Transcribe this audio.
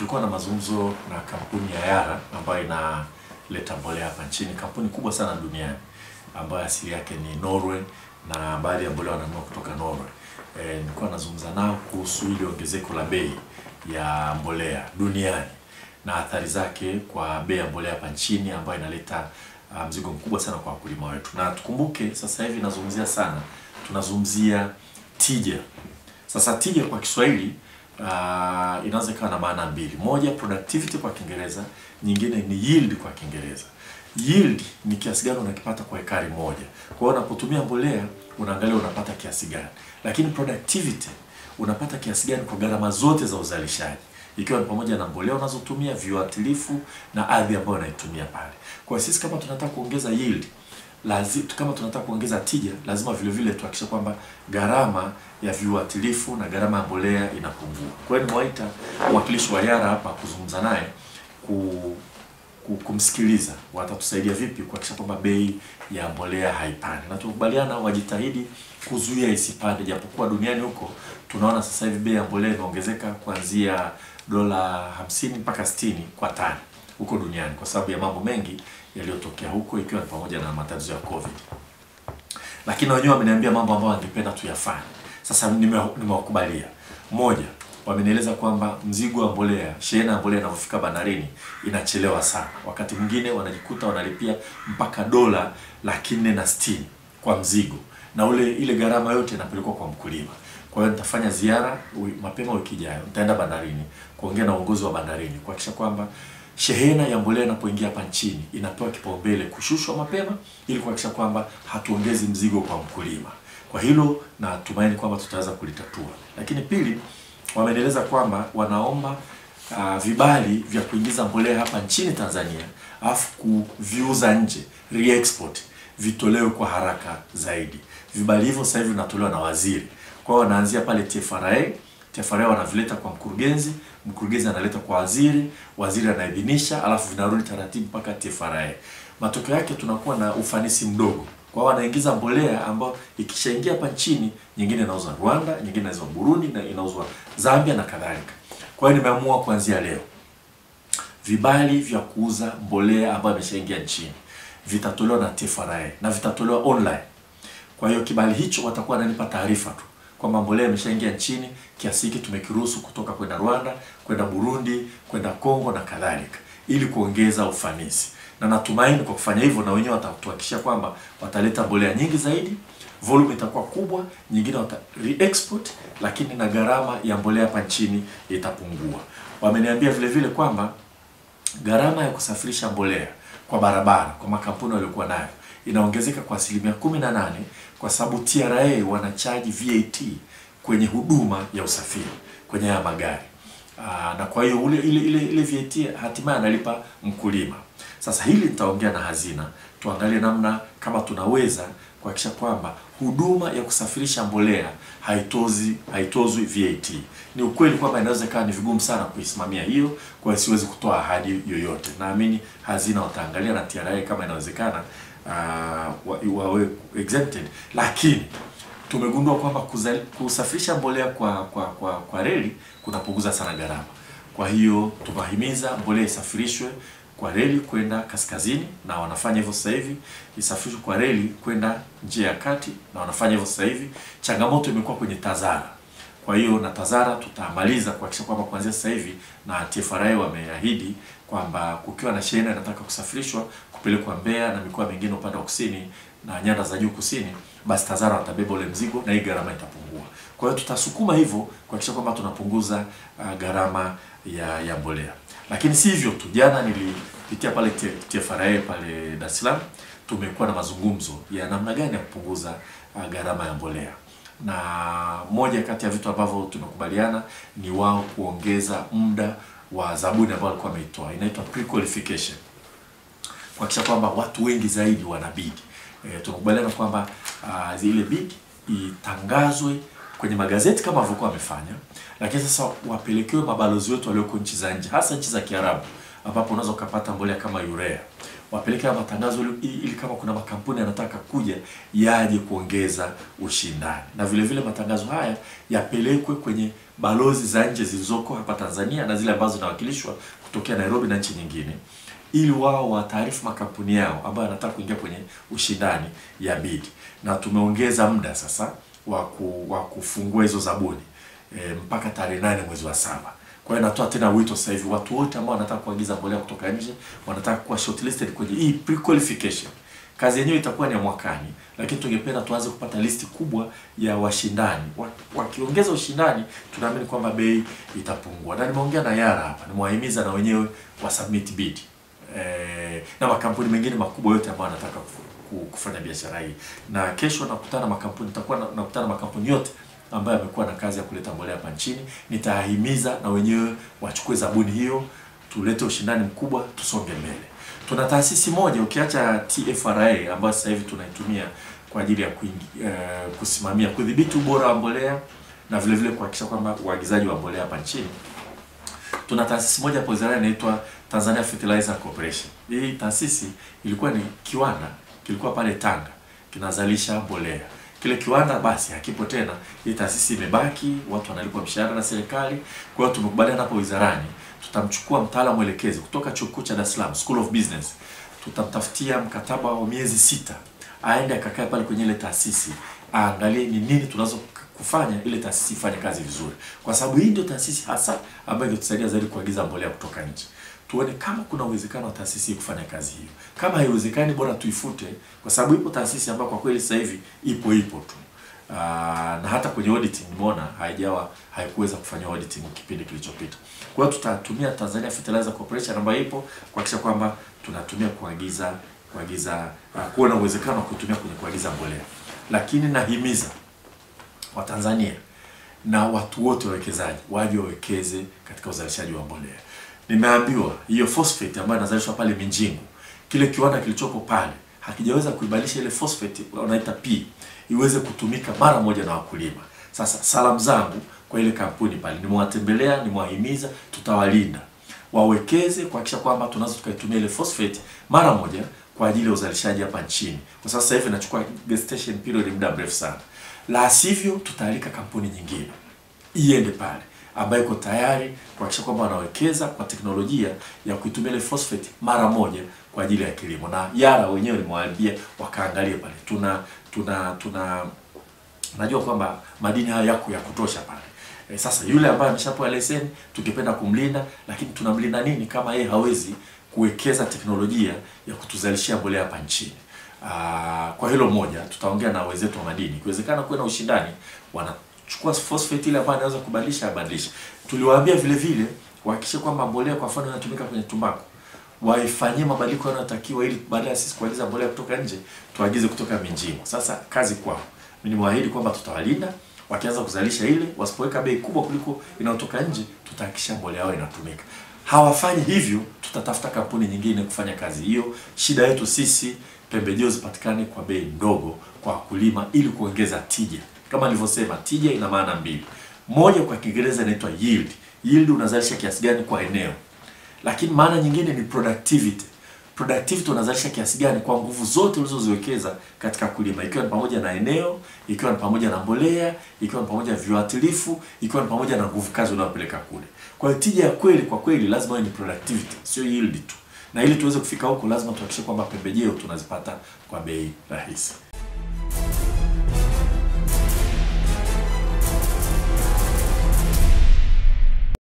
tulikuwa na mazungumzo na kampuni ya Yara ambayo inaleta mbolea hapa nchini, kampuni kubwa sana duniani ambayo asili yake ni Norway na baadhi ya mbolea wananunua kutoka Norway. Nilikuwa nazungumza nao kuhusu ile ongezeko la bei ya mbolea duniani na athari zake kwa bei ya mbolea hapa nchini ambayo inaleta mzigo mkubwa sana kwa wakulima wetu. Na tukumbuke sasa hivi tunazungumzia tija. Sasa tija kwa Kiswahili inaweza kuwa na maana mbili. Moja, productivity kwa Kiingereza, nyingine ni yield kwa Kiingereza. Yield ni kiasi gani unakipata kwa ekari moja. Kwa hiyo unapotumia mbolea unaangalia unapata kiasi gani. Lakini productivity unapata kiasi gani kwa gharama zote za uzalishaji, ikiwa ni pamoja na mbolea unazotumia, viuatilifu na ardhi ambayo unaitumia pale. Kwa sisi kama tunataka kuongeza yield, kama tunataka kuongeza tija, lazima vile vile tuhakikishe kwamba gharama ya viuatilifu na gharama ya mbolea inapungua. Kwa hiyo nimewaita mwakilishi wa Yara hapa kuzungumza naye kumsikiliza watatusaidia vipi kuhakikisha kwamba bei ya mbolea haipandi. Na tukubaliana wajitahidi kuzuia isipande, japokuwa duniani huko tunaona sasa hivi bei ya mbolea imeongezeka kuanzia $50 mpaka 60 kwa tani huko duniani kwa sababu ya mambo mengi yaliyotokea huko, ikiwa ni pamoja na matatizo ya COVID. Lakini wenyewe wameniambia mambo ambayo wangependa tuyafanye. Sasa nimewakubalia. Moja, wamenieleza kwamba mzigo wa mbolea, shehena ya mbolea inapofika bandarini inachelewa sana. Wakati mwingine wanajikuta wanalipia mpaka $460 kwa mzigo. Na ile gharama yote inapelekwa kwa mkulima. Kwa hiyo nitafanya ziara mapema wiki ijayo. Nitaenda bandarini kuongea na uongozi wa bandarini kuhakikisha kwamba shehena ya mbolea inapoingia hapa nchini inapewa kipaumbele kushushwa mapema ili kuhakikisha kwamba hatuongezi mzigo kwa mkulima. Kwa hilo na tumaini kwamba tutaweza kulitatua. Lakini pili, wamenieleza kwamba wanaomba vibali vya kuingiza mbolea hapa nchini Tanzania afu kuviuza nje, re-export, vitolewe kwa haraka zaidi. Vibali hivyo sasa hivi vinatolewa na waziri. Kwa hiyo wanaanzia pale TFRA wanavileta kwa mkurugenzi analeta kwa waziri anaidhinisha, alafu vinarudi taratibu mpaka TFRA. Matokeo yake tunakuwa na ufanisi mdogo. Kwa hiyo wanaingiza mbolea ambayo ikishaingia hapa nchini, nyingine inauzwa Rwanda, nyingine inauzwa Burundi na inauzwa Zambia na kadhalika. Kwa hiyo nimeamua kuanzia leo vibali vya kuuza mbolea ambayo imeshaingia nchini vitatolewa na TFRA na vitatolewa online. Kwa hiyo kibali hicho watakuwa wananipa taarifa tu kwamba mbolea imeshaingia nchini, kiasi hiki tumekiruhusu kutoka kwenda Rwanda, kwenda Burundi, kwenda Kongo na kadhalika, ili kuongeza ufanisi. Na natumaini kwa kufanya hivyo na wenyewe watatuhakikishia kwamba wataleta mbolea nyingi zaidi, volume itakuwa kubwa, nyingine re-export, lakini na gharama ya mbolea hapa nchini itapungua. Wameniambia vile vile kwamba gharama ya kusafirisha mbolea kwa barabara kwa makampuni waliokuwa nayo inaongezeka kwa 18% kwa sababu TRA wanachaji VAT kwenye huduma ya usafiri kwenye haya magari. Na kwa hiyo ile VAT hatimaye analipa mkulima. Sasa hili nitaongea na hazina, tuangalie namna kama tunaweza kuhakikisha kwamba huduma ya kusafirisha mbolea haitozwi VAT. Ni ukweli kwamba inaweza kuwa ni vigumu sana kuisimamia hiyo, kwa hiyo siwezi kutoa ahadi yoyote. Naamini hazina wataangalia na TRA kama inawezekana wawe exempted, lakini tumegundua kwamba kusafirisha mbolea kwa reli kunapunguza sana gharama. Kwa hiyo tumahimiza mbolea isafirishwe kwa reli kwenda kaskazini na wanafanya hivyo sasa hivi, isafirishwe kwa reli kwenda njia ya kati na wanafanya hivyo sasa hivi. Changamoto imekuwa kwenye TAZARA. Kwa hiyo na TAZARA tutamaliza kuhakikisha kwamba kuanzia sasa hivi, na TFRA wameahidi kwamba kukiwa na shehena inataka kusafirishwa kupelekwa Mbeya na mikoa mingine upande wa kusini na nyanda za juu kusini, basi TAZARA watabeba ule mzigo na hii gharama itapungua. Kwa hiyo tutasukuma hivyo kuhakikisha kwamba tunapunguza gharama ya mbolea. Lakini si hivyo tu, jana nilipitia pale TFRA pale Dar es Salaam, tumekuwa na mazungumzo ya namna gani ya kupunguza gharama ya mbolea. Na moja kati ya vitu ambavyo tumekubaliana ni wao kuongeza muda wa zabuni ambao walikuwa wameitoa, inaitwa pre-qualification, kuhakikisha kwamba watu wengi zaidi wanabidi. Tumekubaliana kwamba zile bid itangazwe kwenye magazeti kama walivyokuwa wamefanya, lakini sasa wapelekewe mabalozi wetu walioko nchi za nje, hasa nchi za Kiarabu, ambapo unaweza kupata mbolea kama urea. wapeleke matangazo ili kama kuna makampuni yanataka kuja yaje kuongeza ushindani. Na vile vile matangazo haya yapelekwe kwenye balozi za nje zilizoko hapa Tanzania na zile ambazo zinawakilishwa kutokea Nairobi na nchi nyingine, ili wao wataarifu makampuni yao ambayo yanataka kuingia kwenye ushindani ya bid. Na tumeongeza muda sasa wa kufungua hizo zabuni mpaka tarehe 8 mwezi wa 7. Kwa hiyo natoa tena wito sasa hivi watu wote ambao wanataka kuagiza mbolea kutoka nje, wanataka kuwa shortlisted kwenye hii pre-qualification. Kazi yenyewe itakuwa ni ya mwakani, lakini tungependa tuanze kupata listi kubwa ya washindani. Wakiongeza ushindani, tunaamini kwamba bei itapungua. Na nimeongea na Yara hapa, nimewahimiza na wenyewe wa submit bid. Na makampuni mengine makubwa yote ambao wanataka kufanya biashara hii. Na kesho nakutana makampuni, nakutana makampuni yote ambayo yamekuwa na kazi ya kuleta mbolea hapa nchini. Nitahimiza na wenyewe wachukue zabuni hiyo, tulete ushindani mkubwa, tusonge mbele. Tuna taasisi moja ukiacha TFRA ambayo sasa hivi tunaitumia kwa ajili ya kusimamia kudhibiti ubora wa mbolea na vile vile kuhakikisha kwamba uagizaji wa mbolea hapa nchini. Tuna taasisi moja hapo wizara inaitwa Tanzania Fertilizer Corporation. Hii taasisi ilikuwa ni kiwanda, kilikuwa pale Tanga, kinazalisha mbolea. Kile kiwanda basi hakipo tena, hii taasisi imebaki, watu wanalipwa mshahara na serikali. Kwa hiyo tumekubaliana hapo wizarani, tutamchukua mtaalamu mwelekezi kutoka Chuo Kikuu cha Dar es Salaam School of Business. Tutamtafutia mkataba wa miezi 6, aende akakae pale kwenye ile taasisi, aangalie ni nini tunazo kufanya ile taasisi ifanye kazi vizuri. Kwa sababu hii ndio taasisi hasa ambayo itatusaidia zaidi kuagiza mbolea kutoka nje. Tuone kama kuna uwezekano wa taasisi kufanya kazi hiyo. Kama haiwezekani, bora tuifute, kwa sababu ipo taasisi ambayo kwa kweli sasa hivi ipo tu. Na hata kwenye auditing nimeona haikuweza kufanya auditing kipindi kilichopita. Kwa hiyo tutatumia Tanzania Fertilizer Corporation ambayo ipo kuhakikisha kwamba tunatumia kuona uwezekano wa kutumia kwenye kuagiza mbolea. Lakini nahimiza Watanzania na watu wote wawekezaji waje wawekeze katika uzalishaji wa mbolea. Nimeambiwa hiyo phosphate ambayo inazalishwa pale Minjingu, kile kiwanda kilichopo pale hakijaweza kuibadilisha ile phosphate wanaita P iweze kutumika mara moja na wakulima. Sasa salamu zangu kwa ile kampuni pale, nimewatembelea, nimewahimiza, tutawalinda wawekeze kuhakikisha kwamba tunaweza tukaitumia ile phosphate mara moja kwa ajili ya uzalishaji hapa nchini. Kwa sasa hivi inachukua gestation period muda mrefu sana. La sivyo tutaalika kampuni nyingine iende pale ambayo iko tayari kuhakikisha kwamba wanawekeza kwa teknolojia ya kuitumia ile phosphate mara moja kwa ajili ya kilimo. Na Yara wenyewe nimewaambia wakaangalie pale. Najua kwamba madini haya yako ya kutosha pale. Sasa yule ambaye ameshapewa leseni tungependa kumlinda, lakini tunamlinda nini kama yeye hawezi kuwekeza teknolojia ya kutuzalishia mbolea hapa nchini? Kwa hilo moja tutaongea na wenzetu wa madini. Ikiwezekana kuwe na ushindani, wanachukua phosphate ile ambayo anaweza kubadilisha. Tuliwaambia vile vile wahakikishe kwamba mbolea kwa mfano inatumika kwenye tumbaku, waifanyie mabadiliko yanayotakiwa ili baada ya sisi kuagiza mbolea kutoka nje tuagize kutoka Minjingu. Sasa kazi kwao. Mimi nimewaahidi kwamba tutawalinda, wakianza kuzalisha ile, wasipoweka bei kubwa kuliko inayotoka nje, tutahakikisha mbolea yao inatumika. Hawafanyi hivyo, tutatafuta kampuni nyingine kufanya kazi hiyo. Shida yetu sisi, pembejeo zipatikane kwa bei ndogo kwa wakulima ili kuongeza tija. Kama nilivyosema, tija ina maana mbili. Moja kwa Kiingereza inaitwa yield. Yield unazalisha kiasi gani kwa eneo. Lakini maana nyingine ni productivity. Productivity unazalisha kiasi gani kwa nguvu zote ulizoziwekeza katika kulima, ikiwa ni pamoja na eneo, ikiwa ni pamoja na mbolea, ikiwa ni pamoja na viuatilifu, ikiwa ni pamoja na nguvu kazi unayopeleka kule. Kwa hiyo tija ya kweli kwa kweli lazima ni productivity, sio yield tu. Na ili tuweze kufika huko lazima tuhakikishe kwamba pembejeo tunazipata kwa bei rahisi.